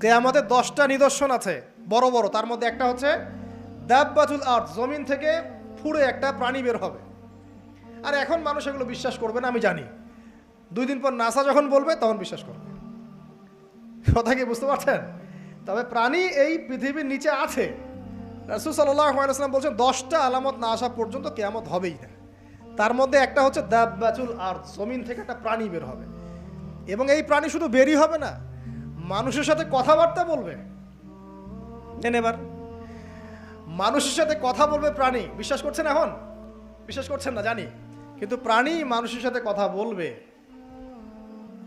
কিয়ামতের 10টা নিদর্শন আছে বড় বড়, তার মধ্যে একটা হচ্ছে দাব্বাতুল আরদ, জমিন থেকে ফুঁড়ে একটা প্রাণী বের হবে। আর এখন মানুষ এগুলো বিশ্বাস করবে না আমি জানি, 2 দিন পর নাসা যখন বলবে তখন বিশ্বাস করবে। কথা কি বুঝতে পারছেন? তবে প্রাণী এই পৃথিবীর নিচে আছে। রাসূল সাল্লাল্লাহু আলাইহি ওয়াসাল্লাম বলছেন 10টা আলামত না আসা পর্যন্ত কিয়ামত হবেই না। তার মধ্যে একটা হচ্ছে দাব্বাতুল আরদ, জমিন থেকে একটা প্রাণী বের হবে। এবং এই প্রাণী শুধু বেরই হবে না, মানুষের সাথে কথাবার্তা বলবে। এবার মানুষের সাথে কথা বলবে প্রাণী। বিশ্বাস করছেন? এখন বিশ্বাস করছেন না জানি, কিন্তু প্রাণী মানুষের সাথে কথা বলবে।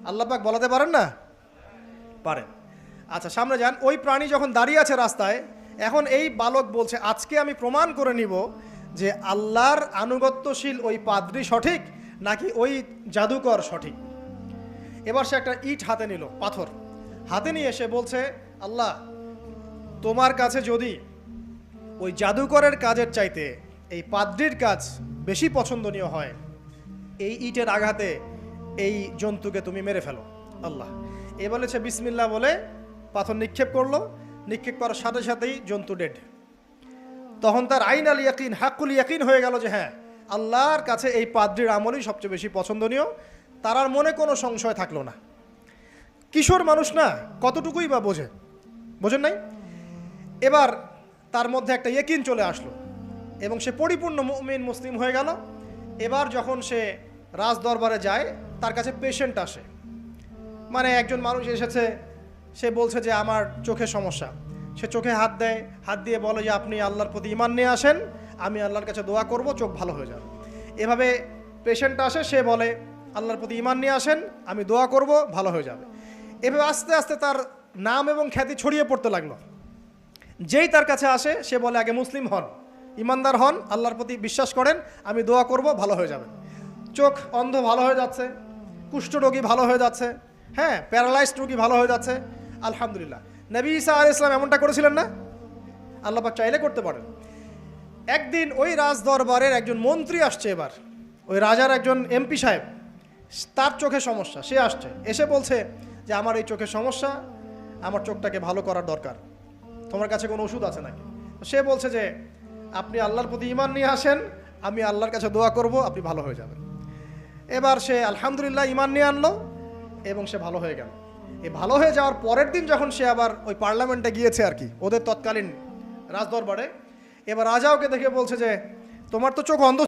আল্লাহ পাক বলাতে পারেন না? পারেন। আচ্ছা, সামনে যান। ওই প্রাণী যখন দাঁড়িয়ে আছে রাস্তায়, এখন এই বালক বলছে আজকে আমি প্রমাণ করে নিব যে আল্লাহর আনুগত্যশীল ওই পাদ্রী সঠিক নাকি ওই জাদুকর সঠিক। এবার সে একটা ইট হাতে নিল, পাথর হাতে নিয়ে এসে বলছে, আল্লাহ তোমার কাছে যদি ওই জাদুকরের কাজের চাইতে এই পাদ্রীর কাজ বেশি পছন্দনীয় হয়, এই ইটের আঘাতে এই জন্তুকে তুমি মেরে ফেলো আল্লাহ। এ বলেছে বিসমিল্লাহ বলে পাথর নিক্ষেপ করলো। নিক্ষেপ করার সাথে সাথেই জন্তু ডেড। তখন তার আইন আল ইয়াকিন, হাক্কুল ইয়াকিন হয়ে গেল যে হ্যাঁ, আল্লাহর কাছে এই পাদ্রীর আমলই সবচেয়ে বেশি পছন্দনীয়। তার আর মনে কোনো সংশয় থাকলো না। কিশোর মানুষ না, কতটুকুই বা বোঝেন নাই? এবার তার মধ্যে একটা ইয়াকিন চলে আসলো এবং সে পরিপূর্ণ মুমিন মুসলিম হয়ে গেল। এবার যখন সে রাজ দরবারে যায়, তার কাছে পেশেন্ট আসে। মানে একজন মানুষ এসেছে, সে বলছে যে আমার চোখে সমস্যা। সে চোখে হাত দেয়, হাত দিয়ে বলে যে আপনি আল্লাহর প্রতি ঈমান নিয়ে আসেন, আমি আল্লাহর কাছে দোয়া করব, চোখ ভালো হয়ে যাবে। এভাবে পেশেন্ট আসে, সে বলে আল্লাহর প্রতি ঈমান নিয়ে আসেন, আমি দোয়া করব, ভালো হয়ে যাবে। এভাবে আস্তে আস্তে তার নাম এবং খ্যাতি ছড়িয়ে পড়তে লাগলো। যেই তার কাছে আসে সে বলে আগে মুসলিম হন, ইমানদার হন, আল্লাহর প্রতি বিশ্বাস করেন, আমি দোয়া করব, ভালো হয়ে যাবে। চোখ অন্ধ ভালো হয়ে যাচ্ছে, কুষ্ঠরোগী ভালো হয়ে যাচ্ছে, হ্যাঁ প্যারালাইজড রোগী ভালো হয়ে যাচ্ছে, আলহামদুলিল্লাহ। নবী ঈসা আলাইহিস সালাম এমনটা করেছিলেন না? আল্লাহ পাক চাইলে করতে পারেন। একদিন ওই রাজ দরবারের একজন মন্ত্রী আসছে। এবার ওই রাজার একজন এমপি সাহেব, তার চোখে সমস্যা, সে আসছে, এসে বলছে যে আমার এই চোখের সমস্যা, আমার চোখটাকে ভালো করার দরকার, তোমার কাছে কোনো ওষুধ আছে নাকি? সে বলছে যে আপনি আল্লাহর প্রতি ঈমান নিয়ে আসেন, আমি আল্লাহর কাছে দোয়া করব, আপনি ভালো হয়ে যাবেন। এবার সে আলহামদুলিল্লাহ ঈমান নিয়ে আনলো এবং সে ভালো হয়ে গেল। এই ভালো হয়ে যাওয়ার পরের দিন যখন সে আবার ওই পার্লামেন্টে গিয়েছে আর কি, ওদের তৎকালীন রাজদরবারে, এবার রাজা ওকে দেখে বলছে যে তোমার তো চোখ অন্ধ